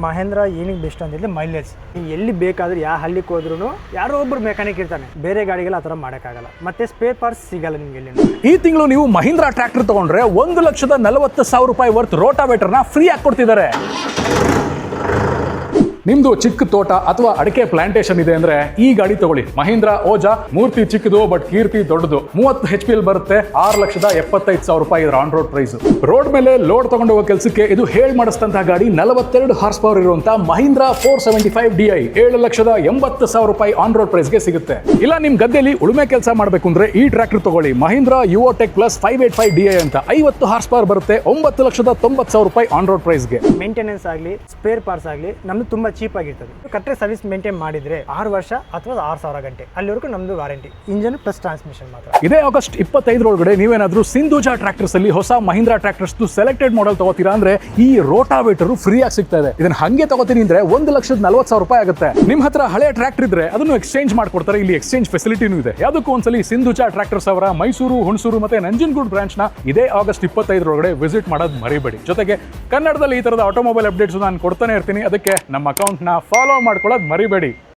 ಮಹೇಂದ್ರ ಏನಕ್ಕೆ ಬೆಸ್ಟ್ ಅಂತಂದರೆ ಮೈಲೇಜ್. ನೀವು ಎಲ್ಲಿ ಬೇಕಾದರೂ ಯಾವ ಹಳ್ಳಿಗೆ ಹೋದ್ರೂ ಯಾರೋ ಒಬ್ಬರು ಮೆಕ್ಯಾನಿಕ್ ಇರ್ತಾನೆ. ಬೇರೆ ಗಾಡಿಗೆಲ್ಲ ಆ ಥರ ಮಾಡೋಕ್ಕಾಗಲ್ಲ. ಮತ್ತು ಸ್ಪೇರ್ ಪಾರ್ಟ್ಸ್ ಸಿಗಲ್ಲ ನಿಮಗೆ ಎಲ್ಲಿ. ಈ ತಿಂಗಳು ನೀವು ಮಹೀಂದ್ರಾ ಟ್ರ್ಯಾಕ್ಟರ್ ತಗೊಂಡ್ರೆ 1,40,000 ರೂಪಾಯಿ ವರ್ತ್ ರೋಟಾವೇಟರ್ನ ಫ್ರೀ ಆಗಿ ಕೊಡ್ತಿದ್ದಾರೆ. ನಿಮ್ದು ಚಿಕ್ಕ ತೋಟ ಅಥವಾ ಅಡಿಕೆ ಪ್ಲಾಂಟೇಶನ್ ಇದೆ ಅಂದ್ರೆ ಈ ಗಾಡಿ ತಗೊಳ್ಳಿ. ಮಹೀಂದ್ರಾ ಓಜಾ. ಮೂರ್ತಿ ಚಿಕ್ಕದು ಬಟ್ ಕೀರ್ತಿ ದೊಡ್ಡದು. 30 HP ಬರುತ್ತೆ. 6,75,000 ರೂಪಾಯಿ ಇದರ ಆನ್ ರೋಡ್ ಪ್ರೈಸ್. ರೋಡ್ ಮೇಲೆ ಲೋಡ್ ತಗೊಂಡು ಹೋಗೋ ಕೆಲಸಕ್ಕೆ ಇದು ಹೇಳಿ ಮಾಡಿಸಿದಂತಹ ಗಾಡಿ. 42 ಹಾರ್ಸ್ ಪವರ್ ಇರುವಂತಹ ಮಹೀಂದ್ರಾ 475 DI 7,80,000 ರೂಪಾಯಿ ಆನ್ ರೋಡ್ ಪ್ರೈಸ್ ಗೆ ಸಿಗುತ್ತೆ. ಇಲ್ಲ ನಿಮ್ ಗದ್ದೆಯಲ್ಲಿ ಉಳುಮೆ ಕೆಲಸ ಮಾಡಬೇಕು ಅಂದ್ರೆ ಈ ಟ್ರ್ಯಾಕ್ಟರ್ ತಗೊಳ್ಳಿ. ಮಹೀಂದ್ರಾ ಯುವೋಟೆಕ್ ಪ್ಲಸ್ 585 DI ಅಂತ 50 ಹಾರ್ಸ್ ಪವರ್ ಬರುತ್ತೆ. 9,90,000 ರೂಪಾಯಿ ಆನ್ ರೋಡ್ ಪ್ರೈಸ್ ಗೆ. ಮೇಂಟೆನೆನ್ಸ್ ಆಗಲಿ ಸ್ಪೇರ್ ಪಾರ್ಟ್ಸ್ ಆಗಲಿ ನಮ್ದು ತುಂಬಾ ಚೀಪ್ ಆಗಿರ್ತದೆ. ಕರೆಕ್ಟ್ ಸರ್ವಿಸ್ ಮೇಂಟೈನ್ ಮಾಡಿದ್ರೆ 6 ವರ್ಷ ಅಥವಾ 6,000 ಗಂಟೆ ಅಲ್ಲಿವರೆಗೂ ನಮ್ದು ವಾರಂಟಿ. ಇಂಜನ್ ಪ್ಲಸ್ ಟ್ರಾನ್ಸ್ಮಿಷನ್ ಮಾತ್ರ. ಇದೇ ಆಗಸ್ಟ್ 25 ಒಳಗಡೆ ನೀವೇನಾದ್ರೂ ಸಿಂಧೂಜಾ ಟ್ರ್ಯಾಕ್ಟರ್ಸ್ ಅಲ್ಲಿ ಹೊಸ ಮಹೀಂದ್ರಾ ಟ್ರ್ಯಾಕ್ಟರ್ಸ್ ಸೆಲೆಕ್ಟೆಡ್ ಮಾಡೆಲ್ ತಗೋತೀರಾ ಅಂದ್ರೆ ಈ ರೋಟಾವೇಟರ್ ಫ್ರೀ ಆಗಿ ಸಿಗ್ತಾ ಇದೆ. ಇದನ್ನ ಹಂಗೆ ತಗೋತೀನಿ ಅಂದ್ರೆ 1,40,000 ರೂಪಾಯಿ ಆಗುತ್ತೆ. ನಿಮ್ ಹತ್ರ ಹಳೆ ಟ್ರ್ಯಾಕ್ಟರ್ ಇದ್ರೆ ಅದನ್ನು ಎಕ್ಸ್ಚೇಂಜ್ ಮಾಡ್ಕೊಡ್ತಾರೆ. ಇಲ್ಲಿ ಎಕ್ಸ್ಚೇಂಜ್ ಫೆಸಿಲಿಟಿನೂ ಇದೆ. ಯಾವುದಕ್ಕೂ ಒಂದ್ಸಲಿ ಸಿಂಧೂಜಾ ಟ್ರ್ಯಾಕ್ಟರ್ಸ್ ಅವರ ಮೈಸೂರು, ಹುಣಸೂರು ಮತ್ತೆ ನಂಜನಗೂಡು ಬ್ರಾಂಚ್ ನ ಇದೇ ಆಗಸ್ಟ್ 25 ಒಳಗಡೆ ವಿಸಿಟ್ ಮಾಡೋದು ಮರಿಬೇಡಿ. ಜೊತೆಗೆ ಕನ್ನಡದಲ್ಲಿ ಈ ತರದ ಆಟೋಮೊಬೈಲ್ ಅಪ್ಡೇಟ್ಸ್ ನಾನು ಕೊಡ್ತಾನೆ ಇರ್ತೀನಿ. ಅದಕ್ಕೆ ನಮ್ಮ ಅಕೌಂಟ್ ನ ಫಾಲೋ ಮಾಡ್ಕೊಳ್ಳೋದು ಮರಿಬೇಡಿ.